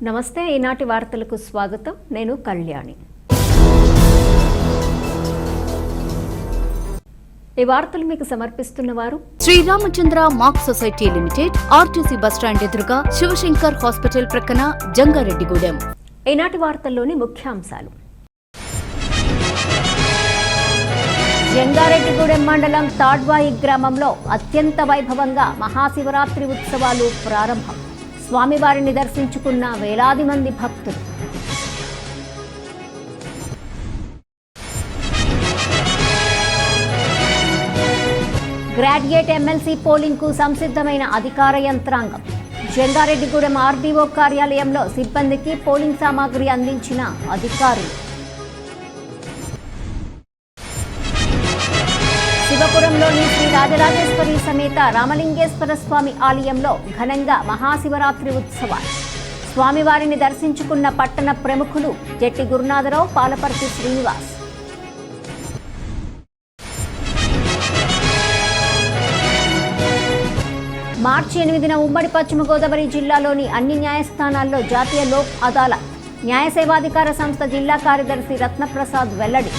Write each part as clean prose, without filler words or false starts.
నమస్తే ఈనాటి వార్తలకు స్వాగతం నేను కళ్యాణి ఈ వార్తలు మీకు సమర్పిస్తున్నవారు శ్రీరామచంద్ర మాక్ సొసైటీ లిమిటెడ్ ఆర్టీసీ బస్టాండ్ ఎదురుగా శివశంకర్ హాస్పిటల్ ప్రక్కన జంగారెడ్డిగూడెం. ఈనాటి వార్తల్లోని ముఖ్యాంశాలు. జంగారెడ్డిగూడెం మండలం తాడ్వాయి గ్రామంలో అత్యంత వైభవంగా మహాశివరాత్రి ఉత్సవాలు ప్రారంభం. స్వామివారిని దర్శించుకున్న వేలాది మంది భక్తులు. గ్రాడ్యుయేట్ ఎమ్మెల్సీ పోలింగ్ కు సంసిద్ధమైన అధికార యంత్రాంగం. జంగారెడ్డిగూడెం ఆర్డీఓ కార్యాలయంలో సిబ్బందికి పోలింగ్ సామాగ్రి అందించిన అధికారులు. శివపురంలోని శ్రీ రాజరాజేశ్వరి సమేత రామలింగేశ్వర స్వామి ఆలయంలో ఘనంగా మహాశివరాత్రి ఉత్సవాలు. స్వామివారిని దర్శించుకున్న పట్టణ ప్రముఖులు జట్టి గురునాథరావు, పాలపర్తి శ్రీనివాస్. మార్చి 8న ఉమ్మడి పశ్చిమ గోదావరి జిల్లాలోని అన్ని న్యాయస్థానాల్లో జాతీయ లోక్ అదాలత్. న్యాయ సేవాధికార సంస్థ జిల్లా కార్యదర్శి రత్నప్రసాద్ వెల్లడి.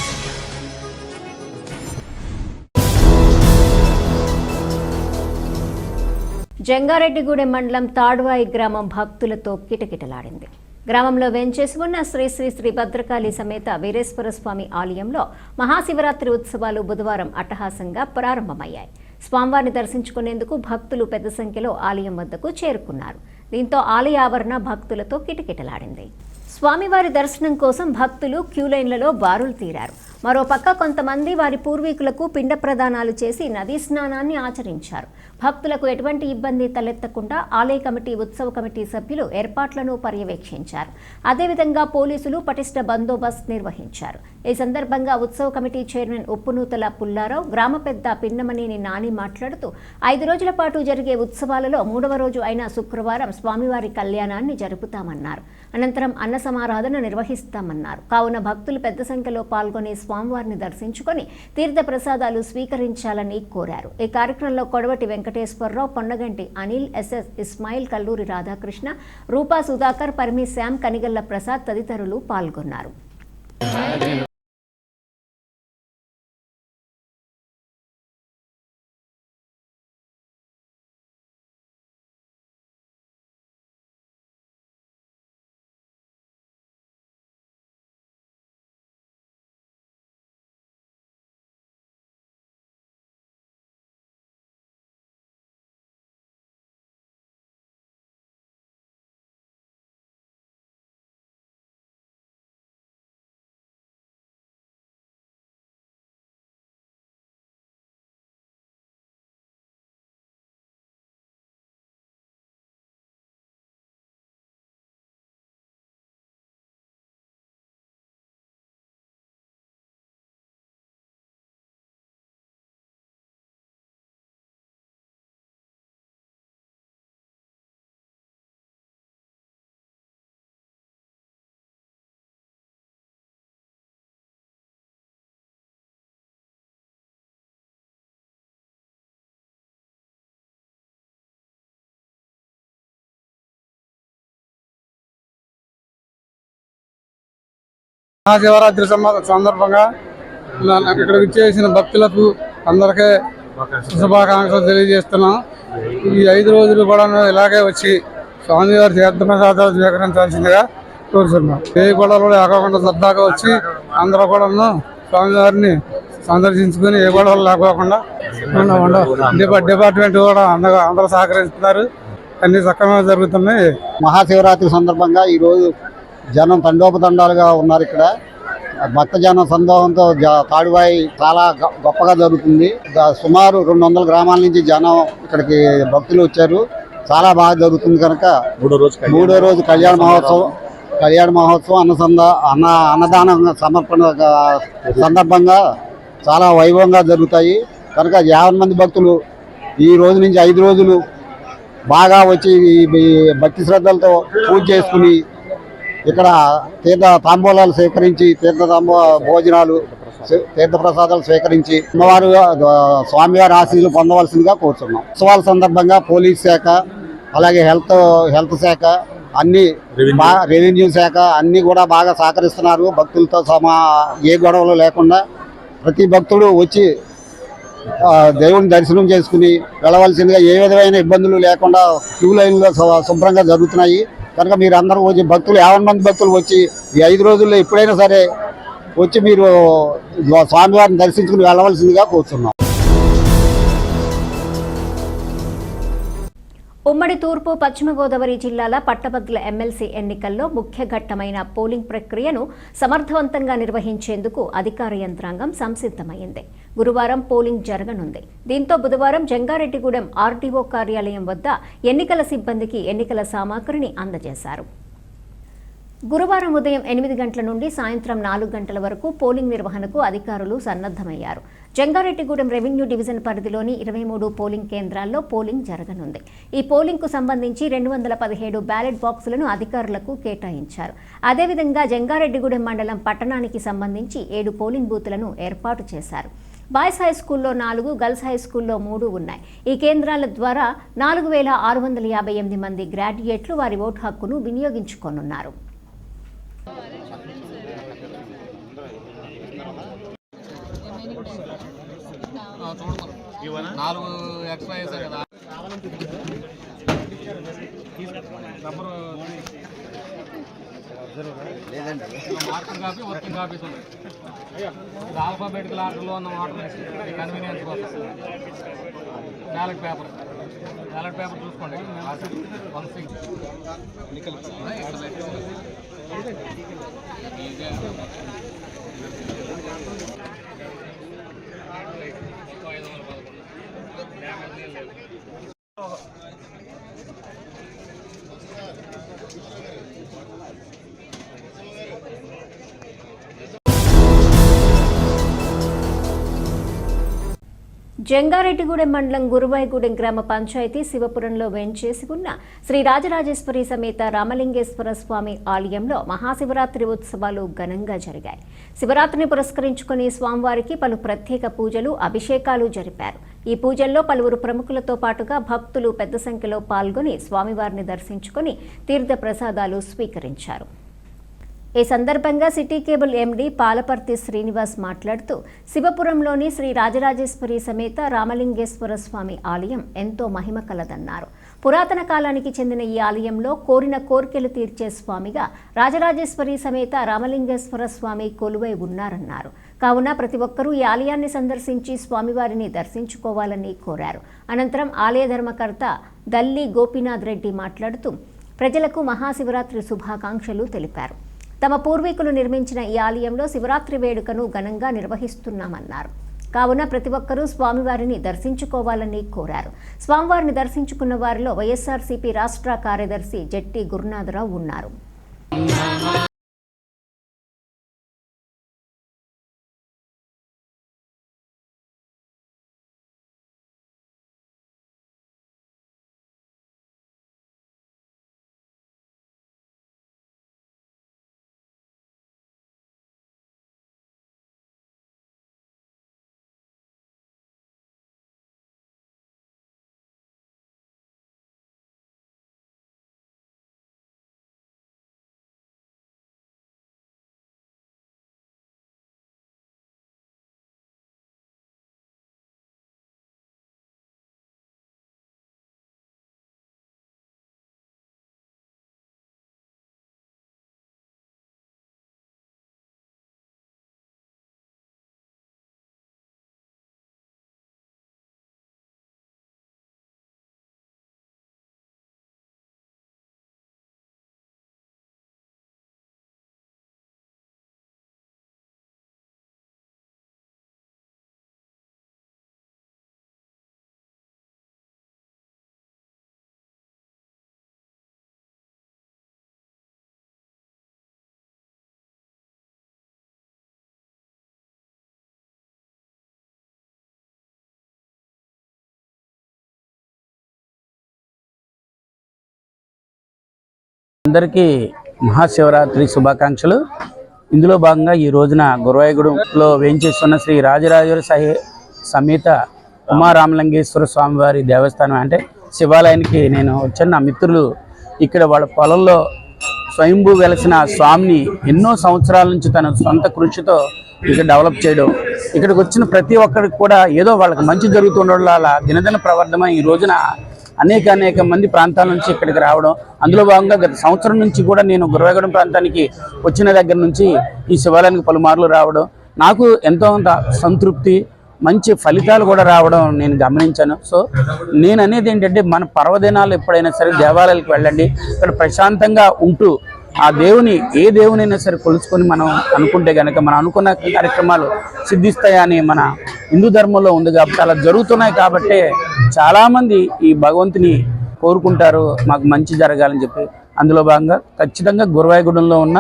జంగారెడ్డిగూడెం మండలం తాడ్వాయి గ్రామం భక్తులతో కిటకిటలాడింది. గ్రామంలో వెంచేసి ఉన్న శ్రీ శ్రీ శ్రీ భద్రకాళి సమేత వీరేశ్వర స్వామి ఆలయంలో మహాశివరాత్రి ఉత్సవాలు బుధవారం అట్టహాసంగా ప్రారంభమయ్యాయి. స్వామివారిని దర్శించుకునేందుకు భక్తులు పెద్ద సంఖ్యలో ఆలయం వద్దకు చేరుకున్నారు. దీంతో ఆలయ ఆవరణ భక్తులతో కిటకిటలాడింది. స్వామివారి దర్శనం కోసం భక్తులు క్యూలైన్లలో బారులు తీరారు. మరోపక్క కొంతమంది వారి పూర్వీకులకు పిండ ప్రదానాలు చేసి నదీ స్నానాన్ని ఆచరించారు. భక్తులకు ఎటువంటి ఇబ్బంది తలెత్తకుండా ఆలయ కమిటీ, ఉత్సవ కమిటీ సభ్యులు ఏర్పాట్లను పర్యవేక్షించారు. అదేవిధంగా పోలీసులు పటిష్ట బందోబస్తు నిర్వహించారు. ఈ సందర్భంగా ఉత్సవ కమిటీ చైర్మన్ ఉప్పునూతల పుల్లారావు, గ్రామ పెద్ద పిన్నమనేని నాని మాట్లాడుతూ 5 రోజుల పాటు జరిగే ఉత్సవాలలో 3వ రోజు అయిన శుక్రవారం స్వామివారి కళ్యాణాన్ని జరుపుతామన్నారు. అనంతరం అన్న సమారాధన నిర్వహిస్తామన్నారు. కావున భక్తులు పెద్ద సంఖ్యలో పాల్గొని స్వామివారిని దర్శించుకొని తీర్థ ప్రసాదాలు స్వీకరించాలని కోరారు. ఈ కార్యక్రమంలో కొడవటి వెంకటేశ్వరరావు, పొన్నగంటి అనిల్, ఎస్ఎస్ ఇస్మాయిల్, కల్లూరి రాధాకృష్ణ, రూపా సుధాకర్, పరిమి శ్యామ్, కనిగల్ల ప్రసాద్ తదితరులు పాల్గొన్నారు. మహాశివరాత్రి సందర్భంగా ఇక్కడ విచ్చేసిన భక్తులకు అందరికీ శుభాకాంక్షలు తెలియజేస్తున్నాం. ఈ 5 రోజులు కూడా ఇలాగే వచ్చి స్వామివారి తీర్థప్రసాదాలు స్వీకరించాల్సిందిగా కోరుతున్నాం. ఏ గొడవలు లేకుండా శ్రద్ధగా వచ్చి అందరూ కూడా స్వామివారిని సందర్శించుకుని ఏ గొడవలు లేకోకుండా డిపార్ట్మెంట్ కూడా అందరూ సహకరిస్తున్నారు. అన్ని సక్రమంగా జరుగుతున్నాయి. మహాశివరాత్రి సందర్భంగా ఈరోజు జనం తండోపతండాలుగా ఉన్నారు. ఇక్కడ భక్త జన సందోహంతో తాడువాయి చాలా గొప్పగా జరుగుతుంది. సుమారు 200 గ్రామాల నుంచి జనం ఇక్కడికి భక్తులు వచ్చారు. చాలా బాగా జరుగుతుంది కనుక 3వ రోజు కళ్యాణ మహోత్సవం అన్నదానం సమర్పణ సందర్భంగా చాలా వైభవంగా జరుగుతాయి. కనుక 50 మంది భక్తులు ఈ రోజు నుంచి 5 రోజులు బాగా వచ్చి భక్తి శ్రద్ధలతో పూజ చేసుకుని ఇక్కడ తీర్థ తాంబూలాలు స్వీకరించి భోజనాలు, తీర్థప్రసాదాలు స్వీకరించి అమ్మవారు స్వామివారి ఆశీస్సులు పొందవలసిందిగా కోరుతున్నాం. ఉత్సవాల సందర్భంగా పోలీస్ శాఖ, అలాగే హెల్త్ శాఖ అన్ని రెవెన్యూ శాఖ అన్ని కూడా బాగా సహకరిస్తున్నారు. భక్తులతో ఏ గొడవలు లేకుండా ప్రతి భక్తుడు వచ్చి దేవుని దర్శనం చేసుకుని వెళ్ళవలసిందిగా ఏ విధమైన ఇబ్బందులు లేకుండా క్యూ లైన్లో శుభ్రంగా జరుగుతున్నాయి. కనుక మీరు అందరూ వచ్చి భక్తులు 50 మంది భక్తులు వచ్చి ఈ 5 రోజుల్లో ఎప్పుడైనా సరే వచ్చి మీరు స్వామివారిని దర్శించుకుని వెళ్ళవలసిందిగా కోరుతున్నాం. ఉమ్మడి తూర్పు పశ్చిమ గోదావరి జిల్లాల పట్టభద్రుల ఎమ్మెల్సీ ఎన్నికల్లో ముఖ్య ఘట్టమైన పోలింగ్ ప్రక్రియను సమర్థవంతంగా నిర్వహించేందుకు అధికార యంత్రాంగం సంసిద్ధమైంది. గురువారం పోలింగ్ జరగనుంది. దీంతో బుధవారం జంగారెడ్డిగూడెం ఆర్టీఓ కార్యాలయం వద్ద ఎన్నికల సిబ్బందికి ఎన్నికల సామాగ్రిని అందజేశారు. గురువారం ఉదయం 8 గంటల నుండి సాయంత్రం 4 గంటల వరకు పోలింగ్ నిర్వహణకు అధికారులు సన్నద్ధమయ్యారు. జంగారెడ్డిగూడెం రెవెన్యూ డివిజన్ పరిధిలోని 23 పోలింగ్ కేంద్రాల్లో పోలింగ్ జరగనుంది. ఈ పోలింగ్కు సంబంధించి 217 బ్యాలెట్ బాక్సులను అధికారులకు కేటాయించారు. అదేవిధంగా జంగారెడ్డిగూడెం మండలం పట్టణానికి సంబంధించి 7 పోలింగ్ బూతులను ఏర్పాటు చేశారు. బాయ్స్ హైస్కూల్లో 4, గర్ల్స్ హైస్కూల్లో 3 ఉన్నాయి. ఈ కేంద్రాల ద్వారా 4658 మంది గ్రాడ్యుయేట్లు వారి ఓటు హక్కును వినియోగించుకోనున్నారు. ఆల్ఫాబెటికల్ ఆర్డర్లో ఉన్న వాటర్ కన్వీనియన్స్ కోసం బ్యాలెట్ పేపర్ చూసుకోండి. జంగారెడ్డిగూడెం మండలం గురువాయిగూడెం గ్రామ పంచాయతీ శివపురంలో వేంచేసి ఉన్న శ్రీ రాజరాజేశ్వరి సమేత రామలింగేశ్వర స్వామి ఆలయంలో మహాశివరాత్రి ఉత్సవాలు ఘనంగా జరిగాయి. శివరాత్రిని పురస్కరించుకుని స్వామివారికి పలు ప్రత్యేక పూజలు, అభిషేకాలు జరిపారు. ఈ పూజల్లో పలువురు ప్రముఖులతో పాటుగా భక్తులు పెద్ద సంఖ్యలో పాల్గొని స్వామివారిని దర్శించుకుని తీర్థ ప్రసాదాలు స్వీకరించారు. ఈ సందర్భంగా city cable MD Palaparthi Srinivas మాట్లాడుతూ శివపురంలోని శ్రీ రాజరాజేశ్వరి సమేత రామలింగేశ్వర స్వామి ఆలయం ఎంతో మహిమ కలదన్నారు. పురాతన కాలానికి చెందిన ఈ ఆలయంలో కోరిన కోర్కెలు తీర్చే స్వామిగా రాజరాజేశ్వరి సమేత రామలింగేశ్వర స్వామి కొలువై ఉన్నారన్నారు. కావున ప్రతి ఒక్కరూ ఈ ఆలయాన్ని సందర్శించి స్వామివారిని దర్శించుకోవాలని కోరారు. అనంతరం ఆలయ ధర్మకర్త దల్లి గోపీనాథ్ రెడ్డి మాట్లాడుతూ ప్రజలకు మహాశివరాత్రి శుభాకాంక్షలు తెలిపారు. తమ పూర్వీకులు నిర్మించిన ఈ ఆలయంలో శివరాత్రి వేడుకను ఘనంగా నిర్వహిస్తున్నామన్నారు. కావున ప్రతి ఒక్కరూ స్వామివారిని దర్శించుకోవాలని కోరారు. స్వామివారిని దర్శించుకున్న వారిలో వైఎస్ఆర్సీపీ రాష్ట్ర కార్యదర్శి జట్టి గురునాథరావు ఉన్నారు. అందరికీ మహాశివరాత్రి శుభాకాంక్షలు. ఇందులో భాగంగా ఈ రోజున గురువాయిగూడెంలో వేంచేస్తున్న శ్రీ రాజరాజేశ్వరి సమేత ఉమారామలింగేశ్వర స్వామివారి దేవస్థానం అంటే శివాలయానికి నేను వచ్చాను. నా మిత్రులు ఇక్కడ వాళ్ళ పొలంలో స్వయంభూ వెలసిన స్వామిని ఎన్నో సంవత్సరాల నుంచి తన సొంత కృషితో ఇక్కడ డెవలప్ చేయడం, ఇక్కడికి వచ్చిన ప్రతి ఒక్కరికి కూడా ఏదో వాళ్ళకి మంచి జరుగుతుండడం వల్ల దినదిన ప్రవర్ధమై ఈ రోజున అనేక మంది ప్రాంతాల నుంచి ఇక్కడికి రావడం. అందులో భాగంగా గత సంవత్సరం నుంచి కూడా నేను గురవాయగూడెం ప్రాంతానికి వచ్చిన దగ్గర నుంచి ఈ శివాలయానికి పలుమార్లు రావడం నాకు ఎంతో కొంత సంతృప్తి, మంచి ఫలితాలు కూడా రావడం నేను గమనించాను. సో నేను అనేది ఏంటంటే మన పర్వదినాలు ఎప్పుడైనా సరే దేవాలయాలకు వెళ్ళండి, ఇక్కడ ప్రశాంతంగా ఉంటూ ఆ దేవుని ఏ దేవునైనా సరే కొలుసుకొని మనం అనుకుంటే కనుక మనం అనుకున్న కార్యక్రమాలు సిద్ధిస్తాయని మన హిందూ ధర్మంలో ఉంది కాబట్టి అలా జరుగుతున్నాయి. కాబట్టి చాలామంది ఈ భగవంతుని కోరుకుంటారు మాకు మంచి జరగాలని చెప్పి. అందులో భాగంగా ఖచ్చితంగా గురవాయగూడెంలో ఉన్న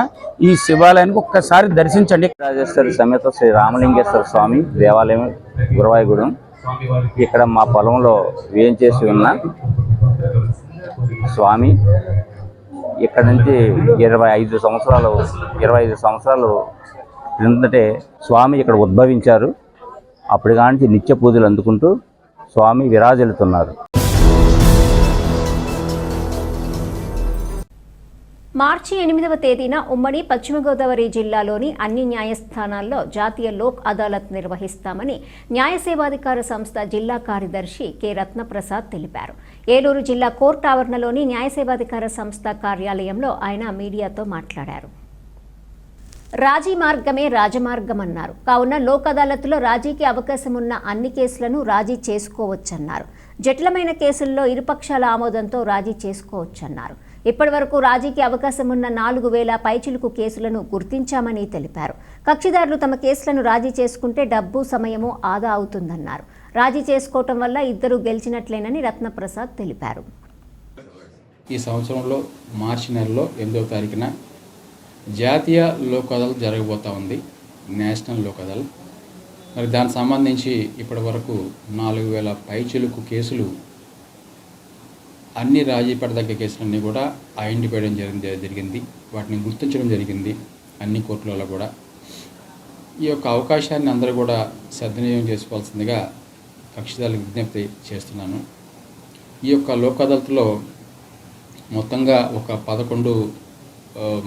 ఈ శివాలయానికి ఒక్కసారి దర్శించండి. రాజేశ్వరి సమేత శ్రీ రామలింగేశ్వర స్వామి దేవాలయం గురవాయగూడెం. ఇక్కడ మా పొలంలో వేయించేసి ఉన్న స్వామి ఇక్కడ నుంచి 25 సంవత్సరాలు క్రిందటే స్వామి ఇక్కడ ఉద్భవించారు. అప్పటి కాంచి నిత్య పూజలు అందుకుంటూ స్వామి విరాజిల్లుతున్నారు. మార్చి 8వ తేదీన ఉమ్మడి పశ్చిమ గోదావరి జిల్లాలోని అన్ని న్యాయస్థానాల్లో జాతీయ లోక్ అదాలత్ నిర్వహిస్తామని న్యాయ సేవాధికార సంస్థ జిల్లా కార్యదర్శి కె రత్నప్రసాద్ తెలిపారు. ఏలూరు జిల్లా కోర్టు ఆవరణలోని న్యాయ సేవాధికార సంస్థ కార్యాలయంలో ఆయన మీడియాతో మాట్లాడారు. రాజీ మార్గమే రాజమార్గమన్నారు. కావున లోక్ అదాలత్లో రాజీకి అవకాశం ఉన్న అన్ని కేసులను రాజీ చేసుకోవచ్చన్నారు. జటిలమైన కేసుల్లో ఇరుపక్షాల ఆమోదంతో రాజీ చేసుకోవచ్చన్నారు. ఇప్పటి వరకు రాజీకి అవకాశం ఉన్న 4,000 పైచిలుకు కేసులను గుర్తించామని తెలిపారు. కక్షిదారులు తమ కేసులను రాజీ చేసుకుంటే డబ్బు, సమయము ఆదా అవుతుందన్నారు. రాజీ చేసుకోవటం వల్ల ఇద్దరు గెలిచినట్లేనని రత్నప్రసాద్ తెలిపారు. ఈ సంవత్సరంలో మార్చి నెలలో 8వ తారీఖున జాతీయ లోక్ అదాలత్ జరగబోతూ ఉంది, నేషనల్ లోక్ అదాలత్. మరి దానికి సంబంధించి ఇప్పటి వరకు 4,000 పైచిలుకు కేసులు, అన్ని రాజీ పడదగ్గ కేసులన్నీ కూడా ఐడెంటిఫై చేయడం జరిగింది. వాటిని గుర్తించడం జరిగింది అన్ని కోర్టులలో కూడా. ఈ యొక్క అవకాశాన్ని అందరూ కూడా సద్వినియోగం చేసుకోవాల్సిందిగా కక్షిదారులకు విజ్ఞప్తి చేస్తున్నాను. ఈ యొక్క లోక్ అదాలత్లో మొత్తంగా ఒక 11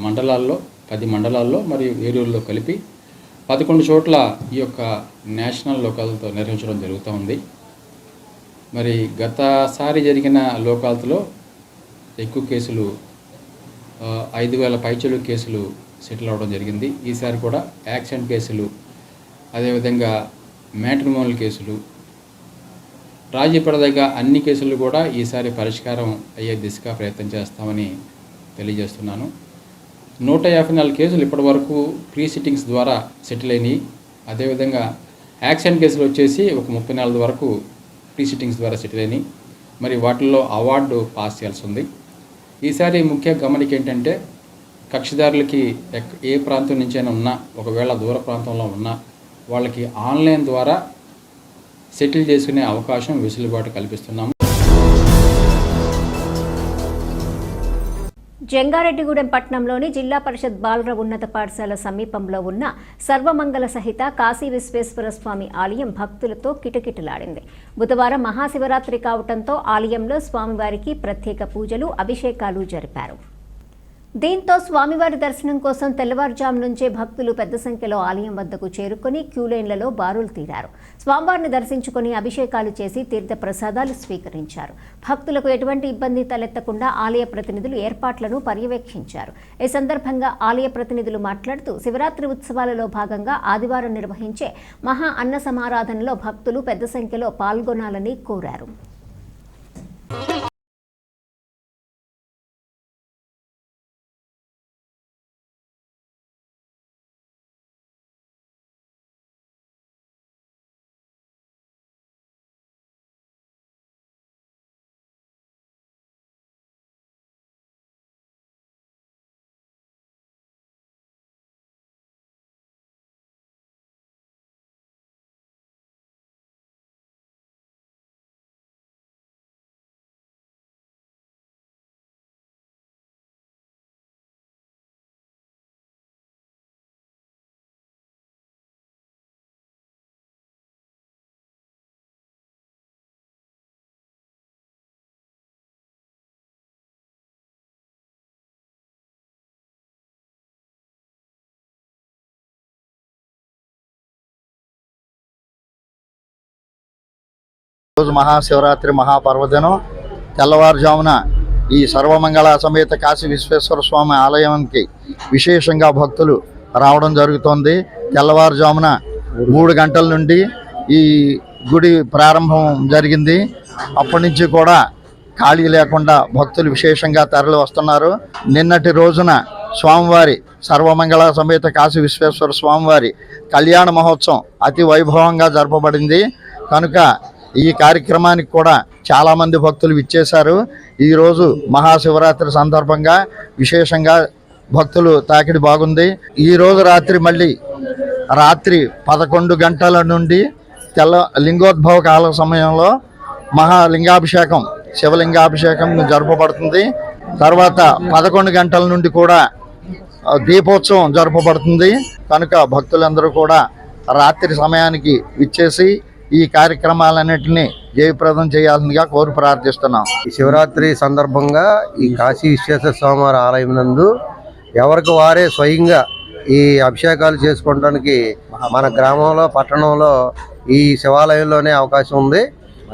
మండలాల్లో, 10 మండలాల్లో మరియు ఏలూరులో కలిపి 11 చోట్ల ఈ యొక్క నేషనల్ లోక్ అదాలత్ నిర్వహించడం జరుగుతూ ఉంది. మరి గతసారి జరిగిన లోక్ అదాలత్లో ఎక్కువ కేసులు 5,000 పైచిలుకు కేసులు సెటిల్ అవ్వడం జరిగింది. ఈసారి కూడా యాక్సిడెంట్ కేసులు, అదేవిధంగా మ్యాట్రిమోనల్ కేసులు, రాజీ పడదగ్గ అన్ని కేసులు కూడా ఈసారి పరిష్కారం అయ్యే దిశగా ప్రయత్నం చేస్తామని తెలియజేస్తున్నాను. 154 కేసులు ఇప్పటి వరకు ప్రీ సిట్టింగ్స్ ద్వారా సెటిల్ అయినాయి. అదేవిధంగా యాక్సిడెంట్ కేసులు వచ్చేసి ఒక 34 వరకు ప్రీ సిట్టింగ్స్ ద్వారా సెటిల్ అయినాయి. మరి వాటిల్లో అవార్డు పాస్ చేయాల్సి ఉంది. ఈసారి ముఖ్య గమనిక ఏంటంటే కక్షిదారులకి ఏ ప్రాంతం నుంచైనా ఉన్నా, ఒకవేళ దూర ప్రాంతంలో ఉన్నా వాళ్ళకి ఆన్లైన్ ద్వారా సెటిల్ చేసుకునే అవకాశం, వెసులుబాటు కల్పిస్తున్నాము. జంగారెడ్డిగూడెం పట్టణంలోని జిల్లా పరిషత్ బాలుర ఉన్నత పాఠశాల సమీపంలో ఉన్న సర్వమంగళ సహిత కాశీ విశ్వేశ్వర స్వామి ఆలయం భక్తులతో కిటకిటలాడింది. బుధవారం మహాశివరాత్రి కావడంతో ఆలయంలో స్వామివారికి ప్రత్యేక పూజలు, అభిషేకాలు జరిపారు. దీంతో స్వామివారి దర్శనం కోసం తెల్లవారుజాము నుంచే భక్తులు పెద్ద సంఖ్యలో ఆలయం వద్దకు చేరుకుని క్యూలైన్లలో బారులు తీరారు. స్వామివారిని దర్శించుకుని అభిషేకాలు చేసి తీర్థ ప్రసాదాలు స్వీకరించారు. భక్తులకు ఎటువంటి ఇబ్బంది తలెత్తకుండా ఆలయ ప్రతినిధులు ఏర్పాట్లను పర్యవేక్షించారు. ఈ సందర్భంగా ఆలయ ప్రతినిధులు మాట్లాడుతూ శివరాత్రి ఉత్సవాలలో భాగంగా ఆదివారం నిర్వహించే మహా అన్న సమారాధనలో భక్తులు పెద్ద సంఖ్యలో పాల్గొనాలని కోరారు. రోజు మహాశివరాత్రి మహాపర్వదినం. తెల్లవారుజామున ఈ సర్వమంగళ సమేత కాశీ విశ్వేశ్వర స్వామి ఆలయానికి విశేషంగా భక్తులు రావడం జరుగుతోంది. తెల్లవారుజామున 3 గంటల నుండి ఈ గుడి ప్రారంభం జరిగింది. అప్పటి నుంచి కూడా ఖాళీ లేకుండా భక్తులు విశేషంగా తరలి వస్తున్నారు. నిన్నటి రోజున స్వామివారి సర్వమంగళ సమేత కాశీ విశ్వేశ్వర స్వామివారి కళ్యాణ మహోత్సవం అతి వైభవంగా జరపబడింది కనుక ఈ కార్యక్రమానికి కూడా చాలామంది భక్తులు విచ్చేశారు. ఈరోజు మహాశివరాత్రి సందర్భంగా విశేషంగా భక్తులు తాకిడి బాగుంది. ఈరోజు మళ్ళీ రాత్రి 11 గంటల నుండి లింగోద్భవ కాల సమయంలో మహాలింగాభిషేకం శివలింగాభిషేకం జరపబడుతుంది. తర్వాత 11 గంటల నుండి కూడా దీపోత్సవం జరపబడుతుంది కనుక భక్తులందరూ కూడా రాత్రి సమయానికి విచ్చేసి ఈ కార్యక్రమాలన్నింటినీ జయప్రదం చేయాల్సిందిగా కోరి ప్రార్థిస్తున్నాం. ఈ శివరాత్రి సందర్భంగా ఈ కాశీ విశ్వేశ్వర స్వామివారి ఆలయం నందు ఎవరికి వారే స్వయంగా ఈ అభిషేకాలు చేసుకోవడానికి మన గ్రామంలో పట్టణంలో ఈ శివాలయంలోనే అవకాశం ఉంది.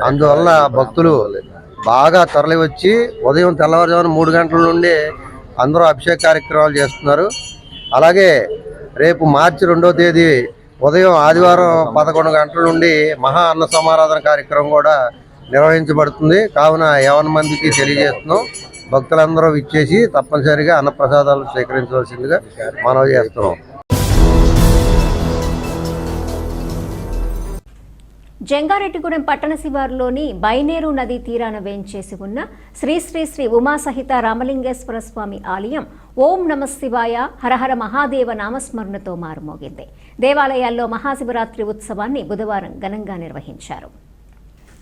అందువల్ల భక్తులు బాగా తరలి వచ్చి ఉదయం తెల్లవారుజామున 3 గంటల నుండి అందరూ అభిషేక కార్యక్రమాలు చేస్తున్నారు. అలాగే రేపు మార్చి 2వ తేదీ ఉదయం ఆదివారం 11 గంటల నుండి మహా అన్న సమారాధన కార్యక్రమం కూడా నిర్వహించబడుతుంది. కావున 50 మందికి తెలియజేస్తున్నాం. భక్తులందరూ ఇచ్చేసి తప్పనిసరిగా అన్నప్రసాదాలు స్వీకరించవలసిందిగా మనవి చేస్తున్నాం. జంగారెడ్డిగూడెం పట్టణ శివారులోని బైనేరు నదీ తీరాన వేంచేసి ఉన్న శ్రీ శ్రీ శ్రీ ఉమాసహిత రామలింగేశ్వర స్వామి ఆలయం ఓం నమ శివాయ హరహర మహాదేవ నామస్మరణతో మారుమోగింది. దేవాలయాల్లో మహాశివరాత్రి ఉత్సవాన్ని బుధవారం ఘనంగా నిర్వహించారు.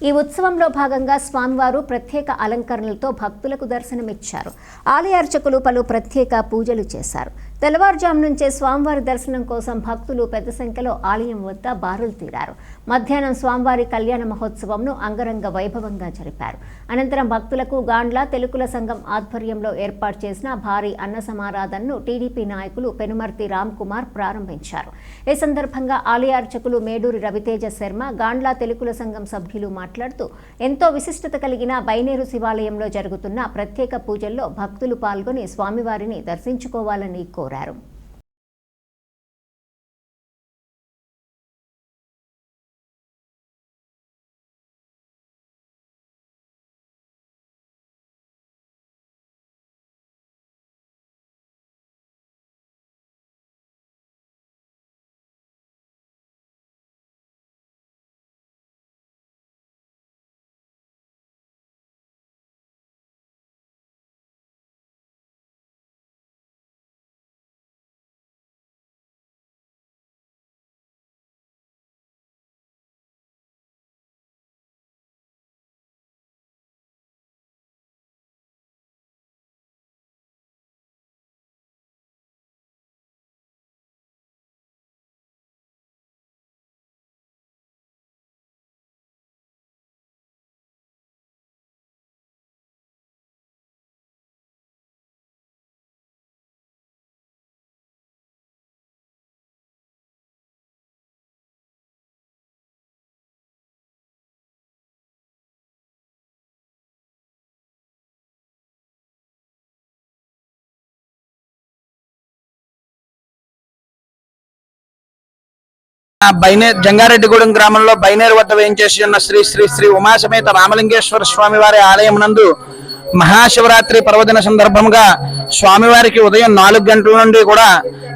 ఈ ఉత్సవంలో భాగంగా స్వామివారు ప్రత్యేక అలంకరణలతో భక్తులకు దర్శనమిచ్చారు. ఆలయ అర్చకులు పలు ప్రత్యేక పూజలు చేశారు. తెల్లవారుజాము నుంచే స్వామివారి దర్శనం కోసం భక్తులు పెద్ద సంఖ్యలో ఆలయం వద్ద బారులు తీరారు. మధ్యాహ్నం స్వామివారి కళ్యాణ మహోత్సవంను అంగరంగ వైభవంగా జరిపారు. అనంతరం భక్తులకు గాండ్ల తెలుగుల సంఘం ఆధ్వర్యంలో ఏర్పాటు చేసిన భారీ అన్న సమారాధనను టీడీపీ నాయకులు పెనుమర్తి రామ్ కుమార్ ప్రారంభించారు. ఈ సందర్భంగా ఆలయ అర్చకులు మేడూరి రవితేజ శర్మ, గాండ్ల తెలుగుల సంఘం సభ్యులు మాట్లాడుతూ ఎంతో విశిష్టత కలిగిన బైనేరు శివాలయంలో జరుగుతున్న ప్రత్యేక పూజల్లో భక్తులు పాల్గొని స్వామివారిని దర్శించుకోవాలని కోరారు. జంగారెడ్డిగూడెం గ్రామంలో బైనేరు వద్ద వేయించేసి ఉన్న శ్రీ శ్రీ శ్రీ ఉమాసమేత రామలింగేశ్వర స్వామి వారి ఆలయం నందు మహాశివరాత్రి పర్వదిన సందర్భంగా స్వామివారికి ఉదయం 4 గంటల నుండి కూడా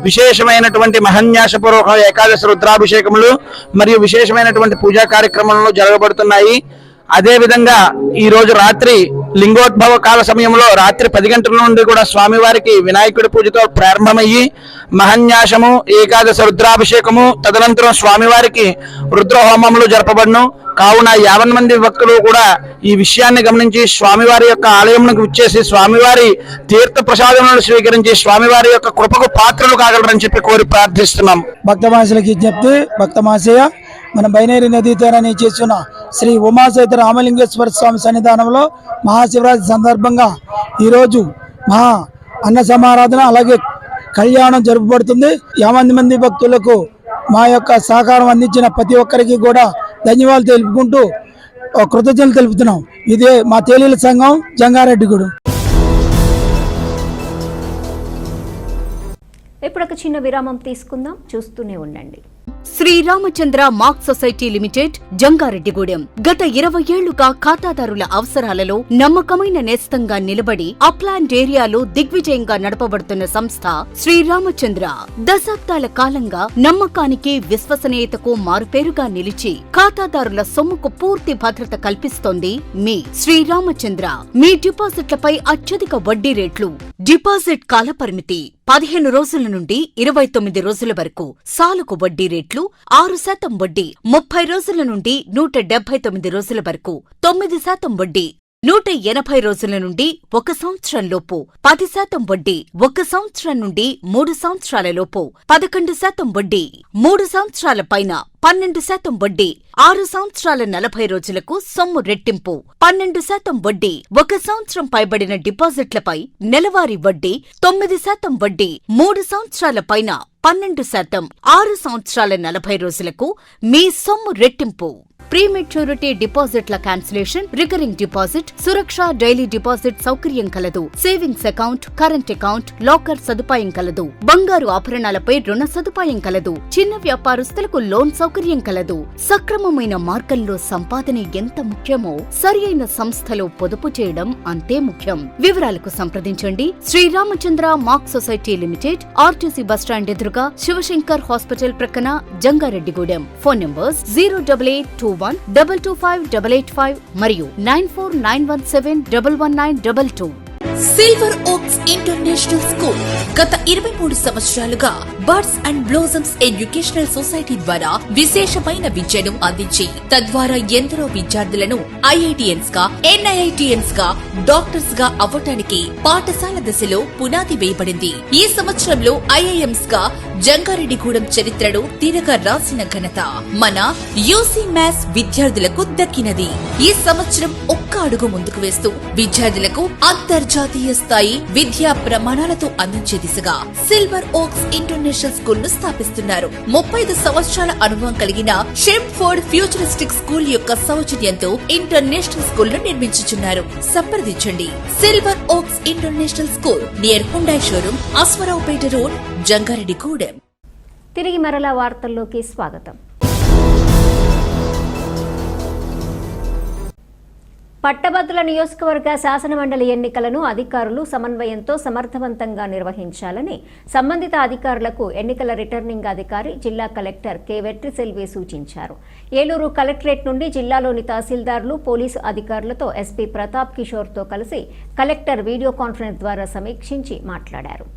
విశేషమైనటువంటి మహన్యాసపూర్వక ఏకాదశి రుద్రాభిషేకములు మరియు విశేషమైనటువంటి పూజా కార్యక్రమాలు జరగబడుతున్నాయి. అదేవిధంగా ఈ రోజు రాత్రి లింగోద్భవ కాల సమయంలో రాత్రి 10 గంటల నుండి కూడా స్వామివారికి వినాయకుడి పూజతో ప్రారంభమయ్యి మహన్యాసము, ఏకాదశ రుద్రాభిషేకము, తదనంతరం స్వామివారికి రుద్రహోమములు జరపబడును. కావున 50 మంది భక్తులు కూడా ఈ విషయాన్ని గమనించి స్వామివారి యొక్క ఆలయంకు విచ్చేసి స్వామివారి తీర్థ ప్రసాదములను స్వీకరించి స్వామివారి యొక్క కృపకు పాత్రలు కాగలరని చెప్పి కోరి ప్రార్థిస్తున్నాం. భక్తమాసలకి విజ్ఞప్తి. భక్తమాసయ మన బైనేరు నదీ తీరాన్ని చేస్తున్న శ్రీ ఉమాసహిత రామలింగేశ్వర స్వామి సన్నిధానంలో మహాశివరాత్రి సందర్భంగా ఈరోజు మహా అన్న సమారాధన అలాగే కళ్యాణం జరుపబడుతుంది. 50 మంది భక్తులకు మా యొక్క సహకారం అందించిన ప్రతి ఒక్కరికి కూడా ధన్యవాదాలు తెలుపుకుంటూ కృతజ్ఞతలు తెలుపుతున్నాం. ఇదే మా తేలీల సంఘం జంగారెడ్డిగూడెం. ఇప్పుడు ఒక చిన్న విరామం తీసుకుందాం, చూస్తూనే ఉండండి. శ్రీరామచంద్ర మాక్ సొసైటీ లిమిటెడ్ జంగారెడ్డిగూడెం గత 20 ఏళ్లుగా ఖాతాదారుల అవసరాలలో నమ్మకమైన నేస్తంగా నిలబడి అప్లాండ్ ఏరియాలో దిగ్విజయంగా నడపబడుతున్న సంస్థ శ్రీరామచంద్ర. దశాబ్దాల కాలంగా నమ్మకానికి విశ్వసనీయతకు మారుపేరుగా నిలిచి ఖాతాదారుల సొమ్ముకు పూర్తి భద్రత కల్పిస్తోంది మీ శ్రీరామచంద్ర. మీ డిపాజిట్లపై అత్యధిక వడ్డీ రేట్లు, డిపాజిట్ కాలపరిమితి 15 రోజుల నుండి 29 రోజుల వరకు, సాలుకు వడ్డీ రేట్లు 6% వడ్డీ 30 రోజుల నుండి 179 రోజుల వరకు, 9% వడ్డీ 180 రోజుల నుండి 1 సంవత్సరం లోపు, 10% వడ్డీ 1 సంవత్సరం నుండి 3 సంవత్సరాల లోపు, 11% వడ్డీ 3 సంవత్సరాల పైన, 12% వడ్డీ 6 సంవత్సరాల 40 రోజులకు సొమ్ము రెట్టింపు, 12% వడ్డీ 1 సంవత్సరం పైబడిన డిపాజిట్లపై నెలవారీ వడ్డీ, 9% వడ్డీ 3 సంవత్సరాల పైన, 12% 6 సంవత్సరాల 40 రోజులకు మీ సొమ్ము రెట్టింపు. ప్రీమెచ్యూరిటీ డిపాజిట్ల క్యాన్సిలేషన్, రికరింగ్ డిపాజిట్, సురక్ష డైలీ డిపాజిట్ సౌకర్యం కలదు. Savings account, current account, locker సదుపాయం కలదు. బంగారు ఆభరణాలపై రుణ సదుపాయం కలదు. చిన్న వ్యాపారస్తులకు లోన్ సౌకర్యం కలదు. సక్రమమైన మార్గంలో సంపాదన ఎంత ముఖ్యమో సరియైన సంస్థలో పొదుపు చేయడం అంతే ముఖ్యం. వివరాలకు సంప్రదించండి. శ్రీరామచంద్ర మాక్ సొసైటీ లిమిటెడ్, ఆర్టీసీ బస్టాండ్ ఎదురుగా, శివశంకర్ హాస్పిటల్ ప్రక్కన, జంగారెడ్డిగూడెం. ఫోన్ నంబర్స్ 08821225885 మరియు 9491711922. సిల్వర్ ఓక్స్ ఇంటర్నేషనల్ స్కూల్ గత 23 సంవత్సరాలుగా birds and blossoms educational society ద్వారా విశేషమైన విద్యను అందించి తద్వారా ఎందరో విద్యార్థులను ఐఐటిఎన్స్ గా, ఎన్ఐఐటిఎన్స్ గా, డాక్టర్స్ గా అవ్వటానికి పాఠశాల దశలో పునాది వేయబడింది. ఈ సంవత్సరంలో ఐఐఎంస్ గా జంగారెడ్డిగూడెం చరిత్రను తిరగ రాసిన ఘనత మన యూసీ మ్యాథ్స్ విద్యార్థులకు దక్కినది. ఈ సంవత్సరం ఒక్క అడుగు ముందుకు వేస్తూ విద్యార్థులకు అంతర్జాతీయ స్థాయి విద్యా ప్రమాణాలతో అందించే దిశగా సిల్వర్ ఓక్స్ ఇంటర్నేషనల్ స్కూల్ ను స్థాపిస్తున్నారు. 35 సంవత్సరాల అనుభవం కలిగిన షెంఫోర్డ్ ఫ్యూచరిస్టిక్ స్కూల్ యొక్క సౌజన్యంతో ఇంటర్నేషనల్ స్కూల్ ను నిర్మించుచున్నారు. సంప్రదించండి. Silver Oaks International School near Hyundai showroom, Ashwaraopeta road, Jangareddygudem. తిరిగి మరలా వార్తల్లోకి స్వాగతం. పట్టభద్రుల నియోజకవర్గ శాసనమండలి ఎన్నికలను అధికారులు సమన్వయంతో సమర్థవంతంగా నిర్వహించాలని సంబంధిత అధికారులకు ఎన్నికల రిటర్నింగ్ అధికారి జిల్లా కలెక్టర్ కె వెట్రిసెల్వి సూచించారు. ఏలూరు కలెక్టరేట్ నుండి జిల్లాలోని తహసీల్దార్లు, పోలీసు అధికారులతో ఎస్పీ ప్రతాప్ కిషోర్తో కలిసి కలెక్టర్ వీడియో కాన్ఫరెన్స్ ద్వారా సమీక్షించి మాట్లాడారు.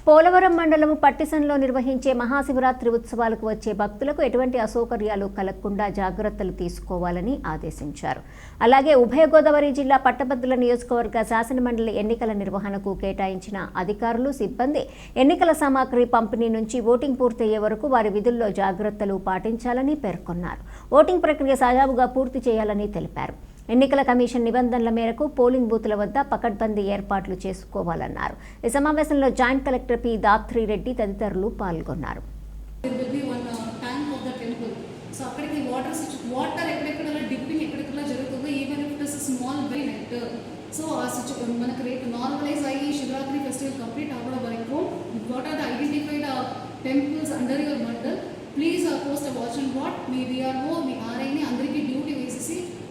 పోలవరం మండలం పట్టిసంలో నిర్వహించే మహాశివరాత్రి ఉత్సవాలకు వచ్చే భక్తులకు ఎటువంటి అసౌకర్యాలు కలగకుండా జాగ్రత్తలు తీసుకోవాలని ఆదేశించారు. అలాగే ఉభయ గోదావరి జిల్లా పట్టభద్రుల నియోజకవర్గ శాసనమండలి ఎన్నికల నిర్వహణకు కేటాయించిన అధికారులు, సిబ్బంది ఎన్నికల సామాగ్రి పంపిణీ నుంచి ఓటింగ్ పూర్తయ్యే వరకు వారి విధుల్లో జాగ్రత్తలు పాటించాలని పేర్కొన్నారు. ఓటింగ్ ప్రక్రియ సజావుగా పూర్తి చేయాలని తెలిపారు. ఎన్నికల కమిషన్ నిబంధనల మేరకు పోలింగ్ బూతుల వద్ద పకడ్బందీ ఏర్పాట్లు చేసుకోవాలన్నారు. ఈ సమావేశంలో joint collector P Dhatri Reddy తదితరులు పాల్గొన్నారు.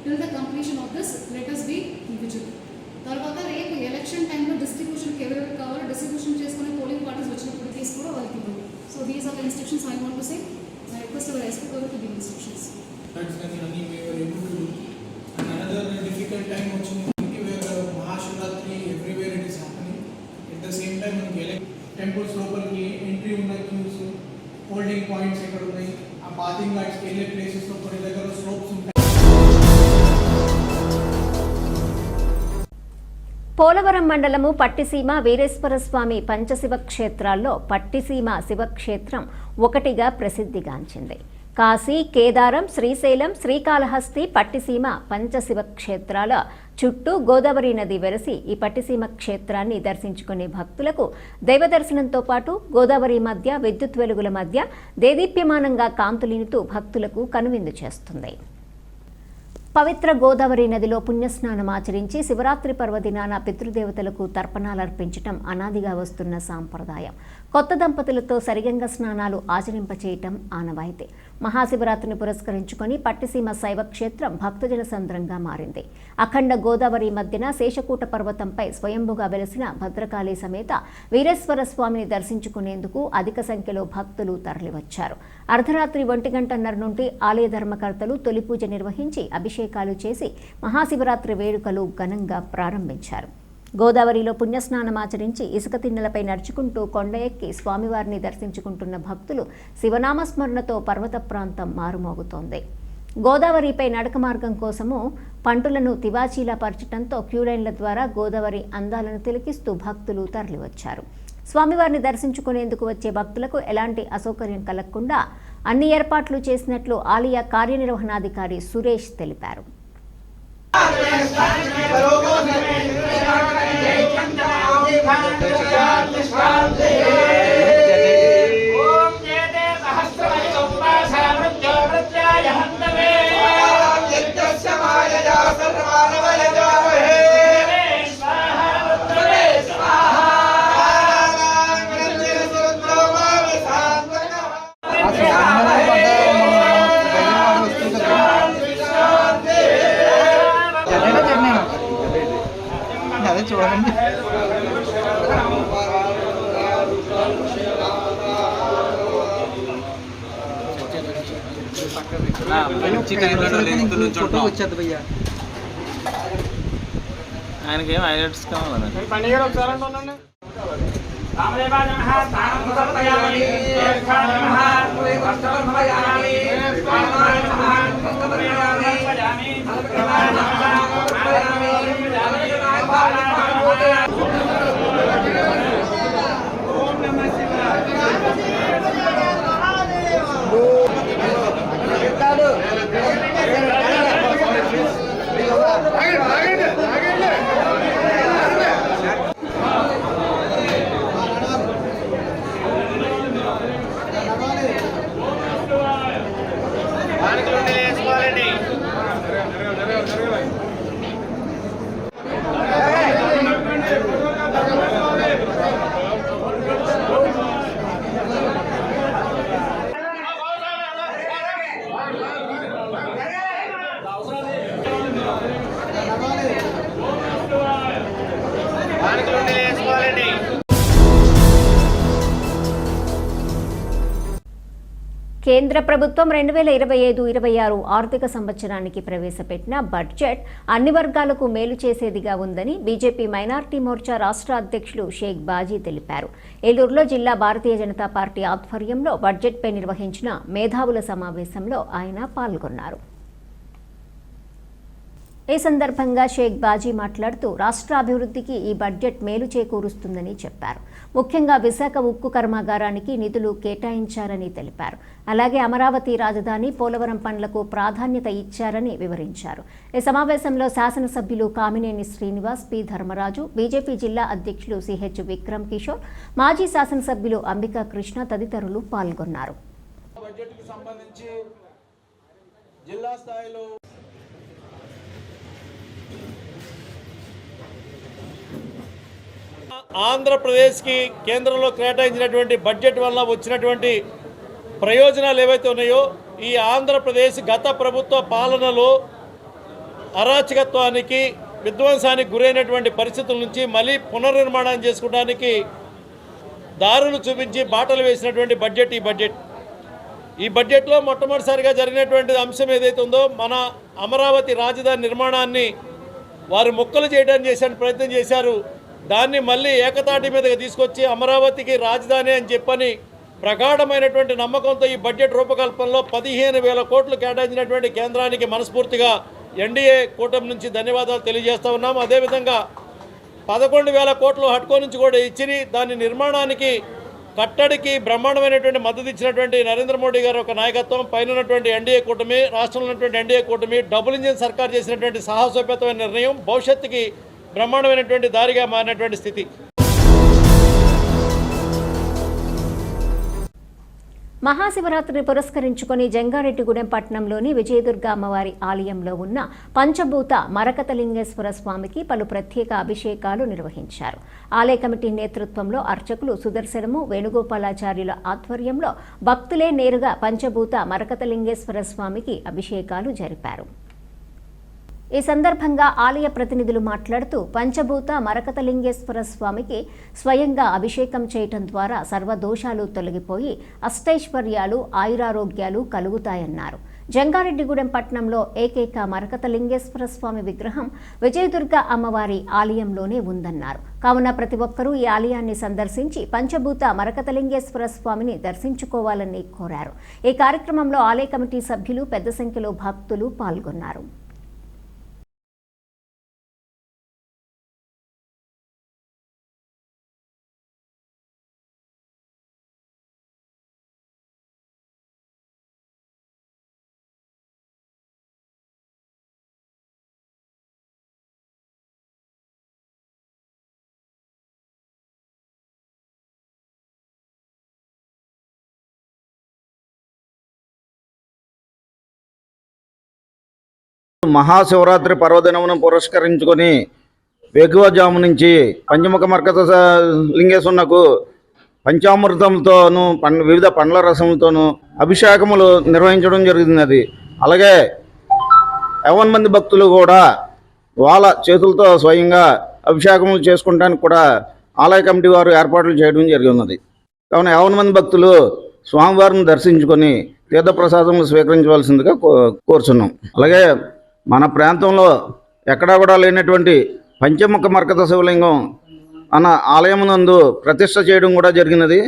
till the completion of this, let us be vigilant. తర్వాత రేపు ఎలక్షన్ టైంలో డిస్ట్రిబ్యూషన్కి ఎవరెవరు కావాలో డిస్ట్రిబ్యూషన్ చేసుకునే పోలింగ్ పార్టీస్ వచ్చినప్పుడు తీసుకోవడం వాళ్ళకి ఇవ్వండి. So these are the instructions I want to say. I request our SP గారు to give instructions. Another difficult time వచ్చింది where Mahashivratri everywhere it is happening. At the same time మనకి temples లోపలికి entry ఉన్న queues, holding points ఎక్కడ ఉన్నాయి, ఆ parking లాట్స్కి వెళ్ళే ప్లేసెస్లో కొన్ని దగ్గర స్లోప్స్ ఉంటాయి. పోలవరం మండలము పట్టిసీమ వీరేశ్వర స్వామి పంచశివ క్షేత్రాల్లో పట్టిసీమ శివక్షేత్రం ఒకటిగా ప్రసిద్ధిగాంచింది. కాశీ, కేదారం, శ్రీశైలం, శ్రీకాళహస్తి, పట్టిసీమ పంచశివ క్షేత్రాల చుట్టూ గోదావరి నది వెరసి ఈ పట్టిసీమ క్షేత్రాన్ని దర్శించుకునే భక్తులకు దైవ దర్శనంతో పాటు గోదావరి మధ్య విద్యుత్ వెలుగుల మధ్య దేదీప్యమానంగా కాంతులీనుతూ భక్తులకు కనువిందు చేస్తుంది. పవిత్ర గోదావరి నదిలో పుణ్యస్నానం ఆచరించి శివరాత్రి పర్వదినాన పితృదేవతలకు తర్పణాలర్పించటం అనాదిగా వస్తున్న సాంప్రదాయం. కొత్త దంపతులతో సరిగంగ స్నానాలు ఆచరింపచేయటం ఆనవాయితీ. మహాశివరాత్రిని పురస్కరించుకొని పట్టిసీమ శైవ క్షేత్రం భక్తజన సంద్రంగా మారింది. అఖండ గోదావరి మధ్యన శేషకూట పర్వతంపై స్వయంభుగా వెలిసిన భద్రకాళి సమేత వీరేశ్వర స్వామిని దర్శించుకునేందుకు అధిక సంఖ్యలో భక్తులు తరలివచ్చారు. అర్ధరాత్రి 1:30 నుండి ఆలయ ధర్మకర్తలు తొలి పూజ నిర్వహించి అభిషేకాలు చేసి మహాశివరాత్రి వేడుకలు ఘనంగా ప్రారంభించారు. గోదావరిలో పుణ్యస్నానం ఆచరించి ఇసుక తిన్నెలపై నడుచుకుంటూ కొండ ఎక్కి స్వామివారిని దర్శించుకుంటున్న భక్తులు శివనామస్మరణతో పర్వత ప్రాంతం మారుమోగుతోంది. గోదావరిపై నడక మార్గం కోసము పంటులను తివాచీలా పరచడంతో క్యూలైన్ల ద్వారా గోదావరి అందాలను తిలకిస్తూ భక్తులు తరలివచ్చారు. స్వామివారిని దర్శించుకునేందుకు వచ్చే భక్తులకు ఎలాంటి అసౌకర్యం కలగకుండా అన్ని ఏర్పాట్లు చేసినట్లు ఆలయ కార్యనిర్వహణాధికారి సురేష్ తెలిపారు. చూడండి వచ్చేది భయ్యా ఆయనకి ఏం హైలైట్స్ కావాలండి పండుగ ఒకసారి కేంద్ర ప్రభుత్వం 2025-26 ఆర్థిక సంవత్సరానికి ప్రవేశపెట్టిన బడ్జెట్ అన్ని వర్గాలకు మేలు చేసేదిగా ఉందని బీజేపీ మైనార్టీ మోర్చా రాష్ట్ర అధ్యక్షులు షేక్ బాజీ తెలిపారు. ఏలూరులో జిల్లా భారతీయ జనతా పార్టీ ఆధ్వర్యంలో బడ్జెట్పై నిర్వహించిన మేధావుల సమావేశంలో ఆయన పాల్గొన్నారు. ఈ సందర్భంగా షేక్ బాజీ మాట్లాడుతూ రాష్ట్ర అభివృద్ధికి ఈ బడ్జెట్ మేలు చేకూరుస్తుందని చెప్పారు. ముఖ్యంగా విశాఖ ఉక్కు కర్మాగారానికి నిధులు కేటాయించారని తెలిపారు. అలాగే అమరావతి రాజధాని పోలవరం పనులకు ప్రాధాన్యత ఇచ్చారని వివరించారు. ఈ సమావేశంలో శాసనసభ్యులు కామినేని శ్రీనివాస్, పి ధర్మరాజు, బీజేపీ జిల్లా అధ్యక్షులు సిహెచ్ విక్రమ్ కిషోర్, మాజీ శాసనసభ్యులు అంబికా కృష్ణ తదితరులు పాల్గొన్నారు. ఆంధ్రప్రదేశ్కి కేంద్రంలో కేటాయించినటువంటి బడ్జెట్ వల్ల వచ్చినటువంటి ప్రయోజనాలు ఏవైతే ఉన్నాయో ఈ ఆంధ్రప్రదేశ్ గత ప్రభుత్వ పాలనలో అరాచకత్వానికి విధ్వంసానికి గురైనటువంటి పరిస్థితుల నుంచి మళ్ళీ పునర్నిర్మాణం చేసుకోవడానికి దారులు చూపించి బాటలు వేసినటువంటి బడ్జెట్ ఈ బడ్జెట్లో మొట్టమొదటిసారిగా జరిగినటువంటి అంశం ఏదైతే ఉందో మన అమరావతి రాజధాని నిర్మాణాన్ని వారు మొక్కలు చేయడానికి ప్రయత్నం చేశారు. దాన్ని మళ్ళీ ఏకతాటి మీదకి తీసుకొచ్చి అమరావతికి రాజధాని అని చెప్పని ప్రగాఢమైనటువంటి నమ్మకంతో ఈ బడ్జెట్ రూపకల్పనలో 15,000 కోట్లు కేటాయించినటువంటి కేంద్రానికి మనస్ఫూర్తిగా ఎన్డీఏ కూటమి నుంచి ధన్యవాదాలు తెలియజేస్తా ఉన్నాము. అదేవిధంగా 11,000 కోట్లు హడ్కో నుంచి కూడా ఇచ్చి దాని నిర్మాణానికి కట్టడికి బ్రహ్మాండమైనటువంటి మద్దతు ఇచ్చినటువంటి నరేంద్ర మోడీ గారు ఒక నాయకత్వం పైన ఉన్నటువంటి ఎన్డీఏ కూటమి, రాష్ట్రంలో ఉన్నటువంటి ఎన్డీఏ కూటమి, డబుల్ ఇంజిన్ సర్కార్ చేసినటువంటి సాహసోపేతమైన నిర్ణయం భవిష్యత్తుకి బ్రహ్మాండమైనటువంటి దారిగా మారినటువంటి స్థితి. మహాశివరాత్రిని పురస్కరించుకొని జంగారెడ్డిగూడెం పట్టణంలోని విజయదుర్గ అమ్మవారి ఆలయంలో ఉన్న పంచభూత మరకతలింగేశ్వర స్వామికి పలు ప్రత్యేక అభిషేకాలు నిర్వహించారు. ఆలయ కమిటీ నేతృత్వంలో అర్చకులు సుదర్శనము వేణుగోపాలాచార్యుల ఆధ్వర్యంలో భక్తులే నేరుగా పంచభూత మరకతలింగేశ్వర స్వామికి అభిషేకాలు జరిపారు. ఈ సందర్భంగా ఆలయ ప్రతినిధులు మాట్లాడుతూ పంచభూత మరకతలింగేశ్వర స్వామికి స్వయంగా అభిషేకం చేయటం ద్వారా సర్వదోషాలు తొలగిపోయి అష్టైశ్వర్యాలు ఆయురారోగ్యాలు కలుగుతాయన్నారు. జంగారెడ్డిగూడెం పట్టణంలో ఏకైక మరకతలింగేశ్వర స్వామి విగ్రహం విజయదుర్గ అమ్మవారి ఆలయంలోనే ఉందన్నారు. కావున ప్రతి ఒక్కరూ ఈ ఆలయాన్ని సందర్శించి పంచభూత మరకతలింగేశ్వర స్వామిని దర్శించుకోవాలని కోరారు. ఈ కార్యక్రమంలో ఆలయ కమిటీ సభ్యులు పెద్ద సంఖ్యలో భక్తులు పాల్గొన్నారు. మహాశివరాత్రి పర్వదినమును పురస్కరించుకొని వేకువజాము నుంచి పంచముఖ మరకత లింగేశ్వరునకు పంచామృతంతోనూ వివిధ పండ్ల రసములతోనూ అభిషేకములు నిర్వహించడం జరుగుతున్నది. అలాగే 50 మంది భక్తులు కూడా వాళ్ళ చేతులతో స్వయంగా అభిషేకములు చేసుకోవడానికి కూడా ఆలయ కమిటీ వారు ఏర్పాట్లు చేయడం జరిగినది. కావున 50 మంది భక్తులు స్వామివారిని దర్శించుకొని తీర్థప్రసాదములు స్వీకరించవలసిందిగా కోరుచున్నాం. అలాగే మన ప్రాంతంలో ఎక్కడా కూడా లేనటువంటి పంచముఖ మరకత శివలింగం అన్న ఆలయమునందు ప్రతిష్ఠ చేయడం కూడా జరిగినది.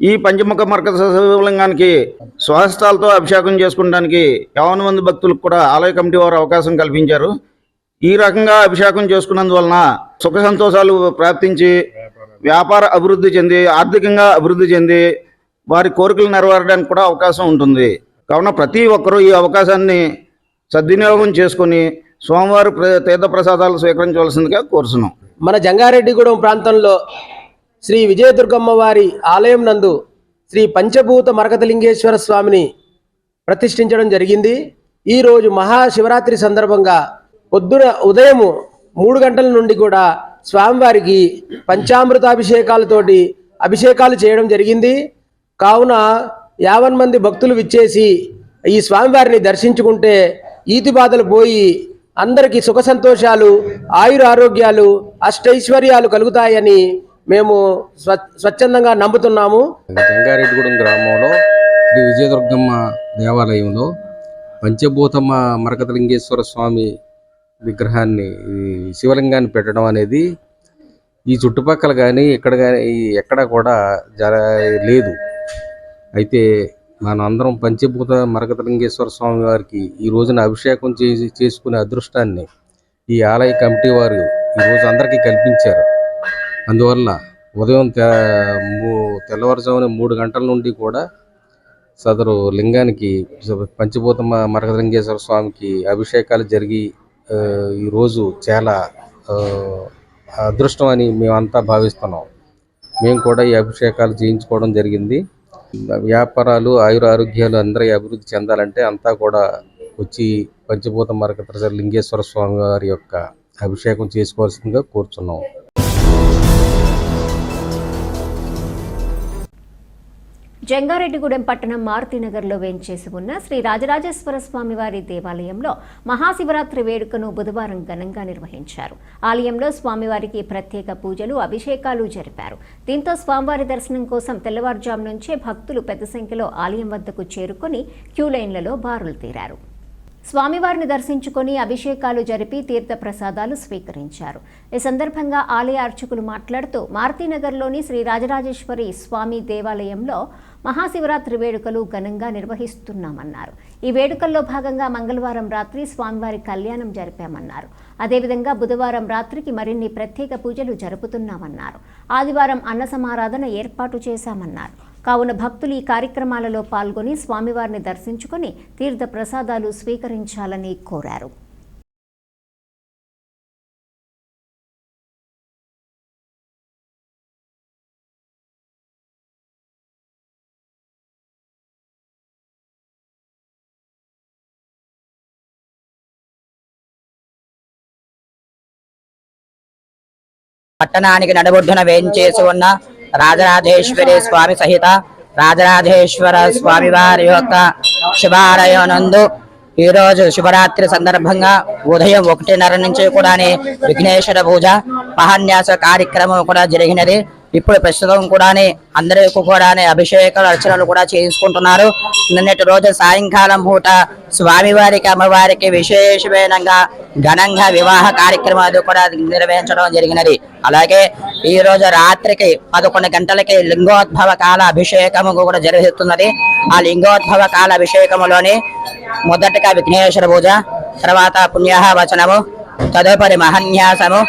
ఈ పంచముఖ మరకత శివలింగానికి స్వహస్తాలతో అభిషేకం చేసుకోవడానికి 50 మంది భక్తులకు కూడా ఆలయ కమిటీ వారు అవకాశం కల్పించారు. ఈ రకంగా అభిషేకం చేసుకున్నందువలన సుఖ సంతోషాలు ప్రాప్తించి వ్యాపార అభివృద్ధి చెంది ఆర్థికంగా అభివృద్ధి చెంది వారి కోరికలు నెరవేరడానికి కూడా అవకాశం ఉంటుంది. కావున ప్రతి ఒక్కరూ ఈ అవకాశాన్ని సద్వినియోగం చేసుకుని స్వామివారి తీర్థప్రసాదాలు స్వీకరించవలసిందిగా కోరుతున్నాం. మన జంగారెడ్డిగూడెం ప్రాంతంలో శ్రీ విజయదుర్గమ్మ వారి ఆలయం నందు శ్రీ పంచభూత మరకతలింగేశ్వర స్వామిని ప్రతిష్ఠించడం జరిగింది. ఈరోజు మహాశివరాత్రి సందర్భంగా పొద్దున ఉదయం 3 గంటల నుండి కూడా స్వామివారికి పంచామృతాభిషేకాలతోటి అభిషేకాలు చేయడం జరిగింది. కావున 50 మంది భక్తులు విచ్చేసి ఈ స్వామివారిని దర్శించుకుంటే ఈతి బాధలు పోయి అందరికీ సుఖ సంతోషాలు ఆయుర ఆరోగ్యాలు అష్టైశ్వర్యాలు కలుగుతాయని మేము స్వచ్ఛందంగా నమ్ముతున్నాము. జంగారెడ్డిగూడెం గ్రామంలో శ్రీ విజయదుర్గమ్మ దేవాలయంలో పంచభూత మరకతలింగేశ్వర స్వామి విగ్రహాన్ని శివలింగాన్ని పెట్టడం అనేది ఈ చుట్టుపక్కల కానీ ఇక్కడ కానీ ఎక్కడ కూడా లేదు. అయితే మనం అందరం పంచభూత మరకతలింగేశ్వర స్వామి వారికి ఈ రోజున అభిషేకం చేసుకునే అదృష్టాన్ని ఈ ఆలయ కమిటీ వారు ఈరోజు అందరికీ కల్పించారు. అందువల్ల ఉదయం తెల్లవారుజామున 3 గంటల నుండి కూడా సదరు లింగానికి పంచభూత మరకతలింగేశ్వర స్వామికి అభిషేకాలు జరిగి ఈరోజు చాలా అదృష్టం అని మేమంతా భావిస్తున్నాం. మేము కూడా ఈ అభిషేకాలు చేయించుకోవడం జరిగింది. వ్యాపారాలు ఆయుర ఆరోగ్యాలు అందరూ అభివృద్ధి చెందాలంటే అంతా కూడా వచ్చి పంచభూత మరకతలింగేశ్వర స్వామి వారి యొక్క అభిషేకం చేసుకోవాల్సిందిగా కోరుచున్నాం. జంగారెడ్డిగూడెం పట్టణం మారుతినగర్లో వేంచేసి ఉన్న శ్రీ రాజరాజేశ్వర స్వామివారి దేవాలయంలో మహాశివరాత్రి వేడుకను బుధవారం ఘనంగా నిర్వహించారు. ఆలయంలో స్వామివారికి ప్రత్యేక పూజలు అభిషేకాలు జరిపారు. దీంతో స్వామివారి దర్శనం కోసం తెల్లవారుజాము నుంచే భక్తులు పెద్ద సంఖ్యలో ఆలయం వద్దకు చేరుకొని క్యూలైన్లలో బారులు తీరారు. స్వామివారిని దర్శించుకొని అభిషేకాలు జరిపి తీర్థ ప్రసాదాలు స్వీకరించారు. ఈ సందర్భంగా ఆలయ అర్చకులు మాట్లాడుతూ మారుతినగర్లోని శ్రీ రాజరాజేశ్వరి స్వామి దేవాలయంలో మహాశివరాత్రి వేడుకలు ఘనంగా నిర్వహిస్తున్నామన్నారు. ఈ వేడుకల్లో భాగంగా మంగళవారం రాత్రి స్వామివారి కళ్యాణం జరిపామన్నారు. అదేవిధంగా బుధవారం రాత్రికి మరిన్ని ప్రత్యేక పూజలు జరుపుతున్నామన్నారు. ఆదివారం అన్న సమారాధన ఏర్పాటు చేశామన్నారు. కావున భక్తులు ఈ కార్యక్రమాలలో పాల్గొని స్వామివారిని దర్శించుకొని తీర్థ ప్రసాదాలు స్వీకరించాలని కోరారు. పట్టణానికి నడుబొడ్డున వేయించేసి ఉన్న రాజరాజేశ్వరి స్వామి సహిత రాజరాజేశ్వర స్వామి వారి యొక్క శుభాలయనందు ఈ రోజు శుభరాత్రి సందర్భంగా ఉదయం 1:30 నుంచి కూడా విఘ్నేశ్వర పూజ మహాన్యాస కార్యక్రమం కూడా జరిగినది. ఇప్పుడు ప్రస్తుతం కూడా అందరికీ కూడా అభిషేకాలు అర్చనలు కూడా చేసుకుంటున్నారు. నిన్నటి రోజు సాయంకాలం పూట స్వామివారికి అమ్మవారికి విశేషమైన ఘనంగా వివాహ కార్యక్రమాలు కూడా నిర్వహించడం జరిగినది. అలాగే ఈ రోజు రాత్రికి 11 గంటలకి లింగోద్భవ కాల అభిషేకము కూడా జరుగుతున్నది. ఆ లింగోద్భవ కాల అభిషేకములోని మొదటగా విఘ్నేశ్వర పూజ, తర్వాత పుణ్యాహ వచనము, తదుపరి మహాన్యాసము,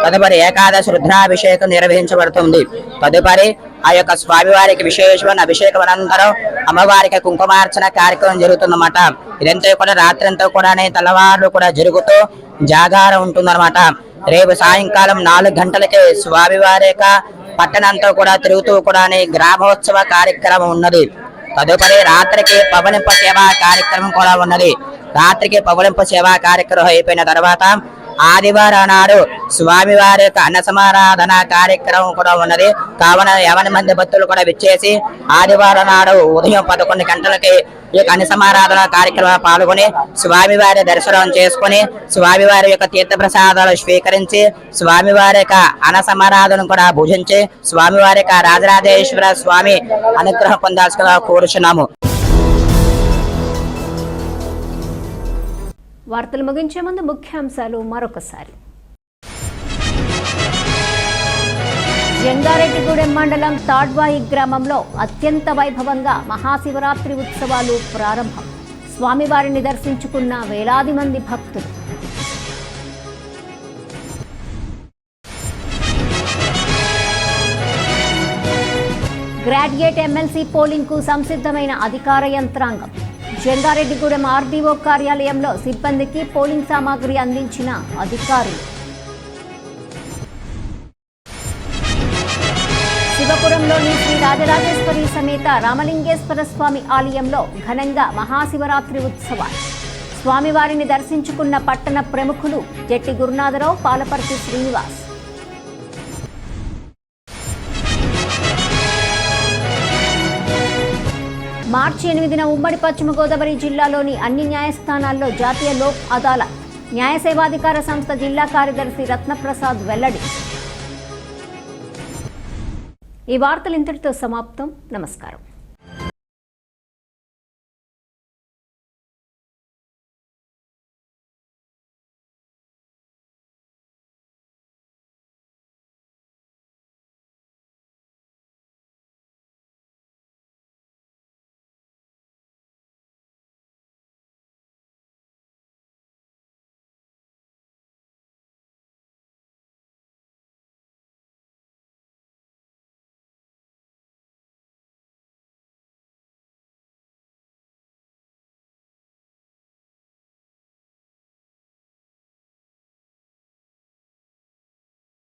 తదుపరి ఏకాదశి రుద్రాభిషేకం నిర్వహించబడుతుంది. తదుపరి ఆ యొక్క స్వామివారికి విశేషమైన అభిషేకం అనంతరం అమ్మవారికి కుంకుమార్చన కార్యక్రమం జరుగుతుందన్నమాట. ఇదంతా కూడా రాత్రంతా కూడా తెల్లవారులు కూడా జరుగుతూ జాగారం ఉంటుందన్నమాట. రేపు సాయంకాలం 4 గంటలకి స్వామివారి యొక్క పట్టణంతో కూడా తిరుగుతూ కూడా గ్రామోత్సవ కార్యక్రమం ఉన్నది. తదుపరి రాత్రికి పవలింప సేవా కార్యక్రమం కూడా ఉన్నది. రాత్రికి పవలింప సేవా కార్యక్రమం అయిపోయిన తర్వాత ఆదివారం నాడు స్వామివారి యొక్క అన్న సమారాధన కార్యక్రమం కూడా ఉన్నది. కావున 50 మంది భక్తులు కూడా విచ్చేసి ఆదివారం నాడు ఉదయం 11 గంటలకి ఈ యొక్క అన్న సమారాధన కార్యక్రమం పాల్గొని స్వామివారి దర్శనం చేసుకుని స్వామివారి యొక్క తీర్థ ప్రసాదాలు స్వీకరించి స్వామివారి యొక్క అన్న సమారాధన కూడా భుజించి స్వామివారి యొక్క రాజరాజేశ్వర స్వామి అనుగ్రహం పొందాల్సిందిగా కోరుచున్నాము. వార్తలు ముగించే ముందు ముఖ్యాంశాలు మరొకసారి. జంగారెడ్డిగూడెం మండలం తాడ్వాయి గ్రామంలో అత్యంత వైభవంగా మహాశివరాత్రి ఉత్సవాలు ప్రారంభం. స్వామివారిని దర్శించుకున్న వేలాది మంది భక్తులు. గ్రాడ్యుయేట్ ఎమ్మెల్సీ పోలింగ్కు సంసిద్ధమైన అధికార యంత్రాంగం. జంగారెడ్డిగూడెం ఆర్డీఓ కార్యాలయంలో సిబ్బందికి పోలింగ్ సామాగ్రి అందించిన అధికారులు. శివపురంలోని శ్రీ రాజరాజేశ్వరి సమేత రామలింగేశ్వర స్వామి ఆలయంలో ఘనంగా మహాశివరాత్రి ఉత్సవాలు. స్వామివారిని దర్శించుకున్న పట్టణ ప్రముఖులు జట్టి గురునాథరావు, పాలపర్తి శ్రీనివాస్. మార్చి 8న ఉమ్మడి పశ్చిమ గోదావరి జిల్లాలోని అన్ని న్యాయస్థానాల్లో జాతీయ లోక్ అదాలత్. న్యాయ సేవాధికార సంస్థ జిల్లా కార్యదర్శి రత్నప్రసాద్ వెల్లడి. ఈ వార్తలు ఇంతటితో సమాప్తం. నమస్కారం.